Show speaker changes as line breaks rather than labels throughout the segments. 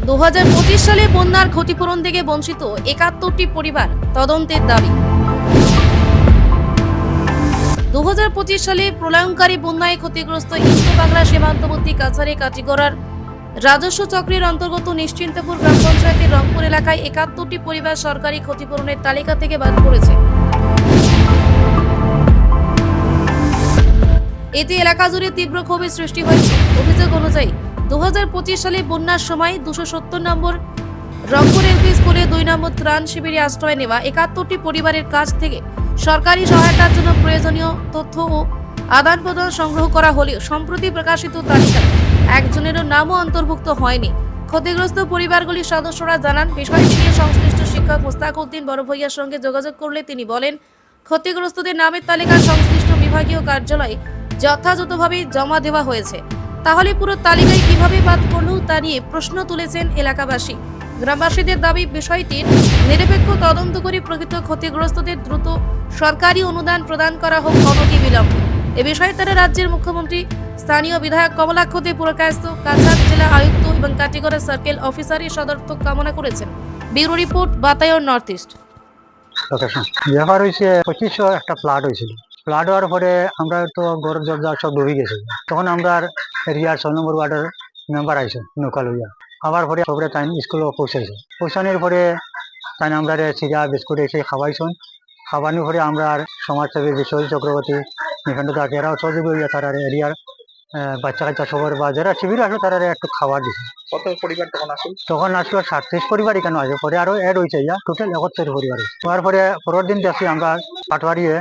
2025 সালে বন্যার ক্ষতিপূরণ থেকে বঞ্চিত 71টি পরিবার, তদন্তের দাবি। 2025 সালে প্রলয়ঙ্কারী বন্যায় ক্ষতিগ্রস্ত ইন্দো বাংলা সীমান্তবর্তী কাছাড়ে কাটিগড়ার রাজস্ব চক্রের অন্তর্গত নিশ্চিন্তপুর গ্রাম পঞ্চায়েতের রংপুর এলাকায় 71টি পরিবার সরকারি ক্ষতিপূরণের তালিকা থেকে বাদ পড়েছে। এতে এলাকা জুড়ে তীব্র ক্ষোভের সৃষ্টি হয়েছে। অভিযোগ অনুযায়ী 2025 সালে বন্যার সময় 270 নম্বর রংপুর এলপি স্কুলে 2 নম্বর ত্রাণ শিবিরে আশ্রয় নেওয়া 71টি পরিবারের কাছ থেকে সরকারি সহায়তার জন্য প্রয়োজনীয় তথ্য ও আদান প্রদান সংগ্রহ করা হলেও সম্প্রতি প্রকাশিত তালিকায় একজনেরও নামও অন্তর্ভুক্ত হয়নি। ক্ষতিগ্রস্ত পরিবারগুলির সদস্যরা জানান, বিষয়টি নিয়ে সংশ্লিষ্ট শিক্ষক মুস্তাক উদ্দিন বড় ভূঁইয়ার সঙ্গে যোগাযোগ করলে তিনি বলেন, ক্ষতিগ্রস্তদের নামের তালিকা সংশ্লিষ্ট বিভাগীয় কার্যালয়ে যথাযথভাবে জমা দেওয়া হয়েছে। তাহলে পুরো তালিকায় কিভাবে বাদ পড়ল তা নিয়ে প্রশ্ন তুলেছেন এলাকাবাসী। গ্রামবাসীদের দাবি, বিষয়টির নিরপেক্ষ তদন্ত করে প্রকৃত ক্ষতিগ্রস্তদের দ্রুত সরকারি অনুদান প্রদান করা হোক অনতিবিলম্বে। এ বিষয়ে তারা রাজ্যের মুখ্যমন্ত্রী, স্থানীয় বিধায়ক কমলাক্ষ দে পুরকায়স্থ, কাছাড় জেলা আয়ুক্ত এবং কাটিগড়া সার্কেল অফিসারের সদর্থক কামনা করেছেন। Bureau report, Batayan north east.
ব্যাপার হয়েছে 2500 একটা ফ্লাড হয়েছিল। ফ্লাড হওয়ার পরে আমরা তো গরম জবজা সব ডুবে গেছে। তখন আমরা এরিয়ার 6 নম্বর ওয়ার্ডের মেম্বার আইসে নৌকা লইয়া। আবার পরে সবরে তাই স্কুলে পৌঁছাইছে। পৌঁছানোর পরে তাই আমরা চিরা বিস্কুট এসে খাওয়াইছেন। খাওয়ানোর পরে আমরা সমাজসেবী বিশ্বজিৎ চক্রবর্তী, নিখণ্ড দাস, এরাও সহযোগী হইয়া তারা এরিয়ার বাচ্চা কাচ্চা সবার বা যারা শিবির আসলো তারা একটু খাবার দিছে।
কত পরিবার
তখন আসলো 37 পরিবার এখানে আছে। পরে আরো এড হয়েছে, টোটাল 71 পরিবার। হওয়ার পরে পরের দিন দেখছি আমরা পাটবাড়িয়ে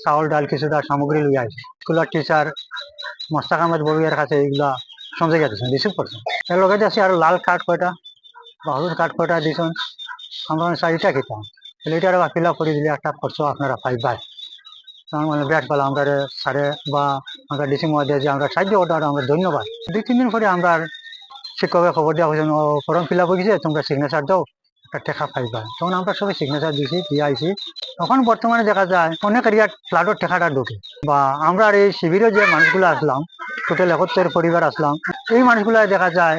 চাউল ডাল কিছুটা সামগ্রী লইয়া আসি। স্কুলের টিচার মোস্তাক আহমেদ বড়ুয়ার কাছে এইগুলা সঞ্চয় দিয়েছেন, রিসিভ করছেন। এর লগে দেখছি আর লাল কার্ড কয়টা বা হলুদ কার্ড কয়টা দিয়েছেন। আমরা 4টা খেতাম, এটার আবার ফিল আপ করে দিলে একটা খরচ আপনারা পাইবাই। মানে বিরাট পালা আমরা সারে বা আমরা ডিসি মহোদয় যে আমরা সাহায্য করতে আমরা ধন্যবাদ। 2-3 দিন পরে আমরা শিক্ষকের খবর দেওয়া হয়েছে, ফর্ম ফিল আপ হয়ে গেছে, তোমরা সিগনেচার দাও, একটা টেকা পাইবা। তখন আমরা সবাই সিগনেচার দিয়েছি, দিয়ে আইছি। তখন বর্তমানে দেখা যায় অনেক এরিয়ার ফ্লাডের টেকাটা ঢুকে। বা আমরা এই শিবিরে যে মানুষগুলো আসলাম, টোটাল 71 পরিবার আসলাম, এই মানুষগুলো দেখা যায়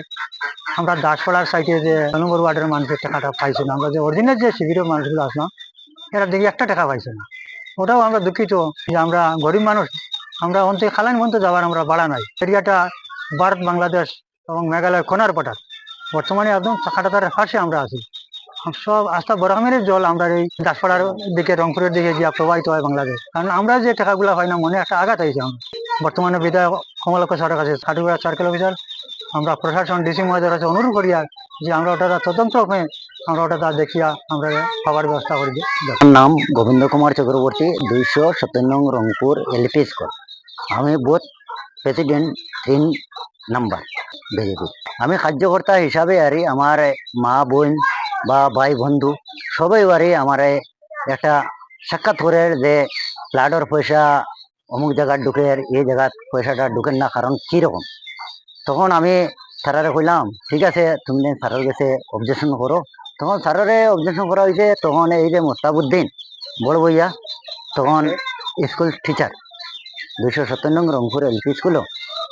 আমরা দাসপাড়ার সাইডে যে নম্বর ওয়ার্ডের মানুষের টাকাটা পাইছে না। আমরা যে অরিজিনাল যে শিবিরের মানুষগুলো আসলাম, এরা দেখি একটা টাকা পাইছে না। ওটাও আমরা দুঃখিত যে আমরা গরিব মানুষ, আমরা অন্তে খালাইন পর্যন্ত যাওয়ার আমরা বাড়া নাই। এরিয়াটা ভারত, বাংলাদেশ এবং মেঘালয় কোনার পটার, বর্তমানে একদম কাটাতার পাশে আমরা আছি। সব আস্থা বরামের জল আমরা এই দাসপাড়ার দিকে, রংপুরের দিকে গিয়া প্রবাহিত হয় বাংলাদেশ। কারণ আমরা যে টাকাগুলো পাই না, মনে একটা আঘাত হয়েছে। আমরা বর্তমানে বিধায়ক কমলাক্ষ স্যারের কাছে, কাটিগড়া সার্কেল অফিসার, আমরা প্রশাসন ডিসি মহোদয়ের কাছে অনুরোধ করিয়া যে আমরা ওটা তদন্ত হয়ে আমরা ওটা দেখিয়া আমরা খাবার ব্যবস্থা করে দিই।
নাম গোবিন্দ কুমার চক্রবর্তী, 270 নং রংপুর এলপি স্কুল। আমি বুথ প্রেসিডেন্ট 3 নাম্বার বিজেপি। আমি কার্যকর্তা হিসাবে আরে আমার মা বোন বা ভাই বন্ধু সবাই বারে আমার একটা সাক্ষাৎ করে যে ফ্লাডের পয়সা অমুক জায়গায় ঢুকে, এই জায়গায় পয়সাটা ঢুকেন না, কারণ কিরকম। তখন আমি স্যারারে কইলাম, ঠিক আছে তুমি স্যারের কাছে অবজেকশন করো। তখন স্যারের অবজেকশন করা হয়েছে। তখন এই যে মোস্তাবুদ্দিন বড় বইয়া, তখন স্কুল টিচার 270 নং রংপুর এলপি স্কুলও,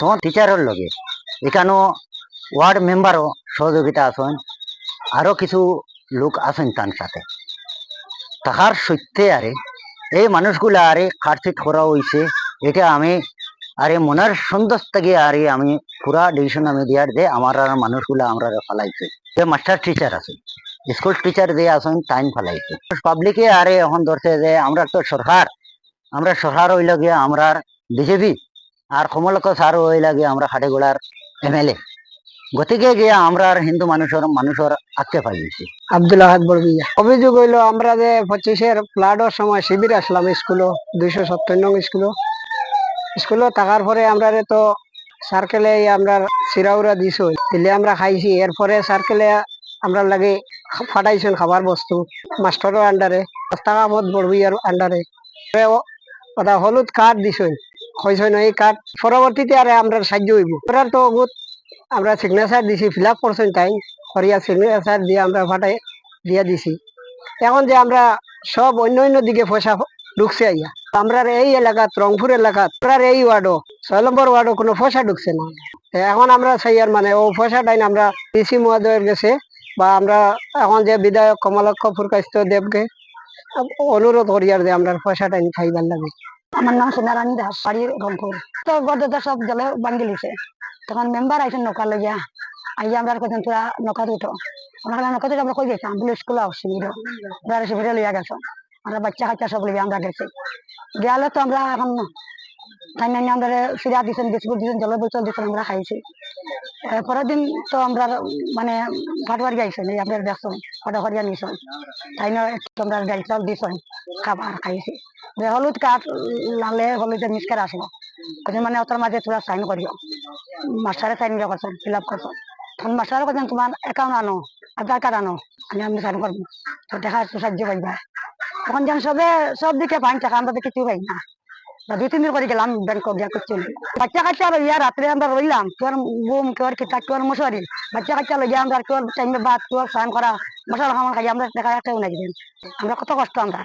তখন টিচারের লগে এখানেও ওয়ার্ড মেম্বারও সহযোগিতা আছেন, আরো কিছু লোক আছেন তার সাথে। তাহার সত্যি আরে এই মানুষগুলা আরে কাটছিট করা হয়েছে। এটা আমি আরে মনের সন্তোষ থেকে আরে আমি পুরা ডিসিশন আমি দিয়ার যে আমার মানুষগুলা আমরা ফালাইছে। যে মাস্টার টিচার আছে, স্কুল টিচার যে আছেন টাইম ফালাইছে। পাবলিকে আরে এখন ধরছে যে আমরা তো সরকার, আমরা সরকার হইল গিয়ে আমরা বিজেপি, আর কমলাক্ষ স্যার হইল গিয়ে আমরা খাটিগোড়ার MLA। গতিকে গিয়ে আমরা হিন্দু মানুষের আঁকতে পাইছি।
আব্দুল আহাদ বড়বিয়া। অভিযোগ হইলো আমরা যে 25-এর ফ্লাডের সময় শিবির আসলাম স্কুলে, 270 নং স্কুলে থাকার পরে আমরা তো সার্কেলে আমরা চিরাউরা দিছ, দিলে আমরা খাইছি। এরপরে সার্কেলে আমরা লাগে ফাটাইছেন খাবার বস্তু মাস্টারের আন্ডারে, মোস্তাক আহমদ বড়বিয়ার আন্ডারে। ওটা হলুদ কার্ড দিছেন, কইছেন এই কার্ড পরবর্তীতে আরে আমরা সাহায্য হইব। ওরা তো আমরা সিগনেচার দিছি, ফিল আপ করছেন তাই করিয়া সিগনেচার দিয়ে আমরা ফাটাই দিয়া দিছি। এখন যে আমরা সব অন্য দিকে পয়সা ঢুকছে আইয়া আমরা এই এলাকাত রংপুর এলাকাত আমরা এই ওয়ার্ডও 6 নম্বর ওয়ার্ডও কোনো পয়সা ঢুকছে না। এখন আমরা চাই আর মানে ও পয়সাটাই আমরা ডিসি মহোদয়ের গেছে বা আমরা এখন যে বিধায়ক কমলাক্ষ ফুরকাস্ত দেবকে অনুরোধ করি আর যে আমরা পয়সাটা খাইবার লাগে।
আমার নাম সোনারানী দাস, বাড়ি রংপুর। তো গদটা সব জলে ভাঙ্গি লিছে, তখন মেম্বার আইসেন নৌকা লইয়া আইয়া আমরা কজন তোরা নৌকাতে উঠো। আমরা নৌকাতে আমরা কই গেছি বলে স্কুল শিবির আমরা শিবিরে লইয়া গেছো, আমরা বাচ্চা কাচ্চা সব লইয়া আমরা গেছি। গেলে তো আমরা এখন তাই না আমরা সিরা দিচ্ছেন, বিস্কুট দিচ্ছেন, জলের বোতল দিচ্ছেন, আমরা খাইছি। পরের দিন তো আমরা মানে ফাটবাড়ি আইসেন, এই আমরা দেখছেন ফটাফটিয়া নিছেন, তাই না আমরা ডাল চাল দিছেন, খাবার খাইছি। হলুদ কাঠ লালে হলুদের মিসকার আসলো, মানে ওটার মাঝে তোরা সাইন করিও। মাস্টারে সাইন করছেন, ফিল আপ করছেন। তখন মাস্টারে করছেন তোমার অ্যাকাউন্ট আনো, আধার কার্ড আনো, আমি সাইন করবো, তো দেখা সাহায্য পাইবা। তখন যেন সব দিকে পাই টাকা, আমরা কিছু পাই না। 2-3 দিন করে গেলাম ব্যাংক গিয়া করছি, বাচ্চা কাচ্চা লইয়া রাত্রে আমরা রইলাম, কেউ ঘুম কেউ কিতা কেউ মশারি, বাচ্চা কাচ্চা লইয়া আমরা কেউ টাইমে ভাত কেউ স্নান করা মশলা খাওয়া খাই, আমরা দেখা একটা নাই, আমরা কত কষ্ট আমরা।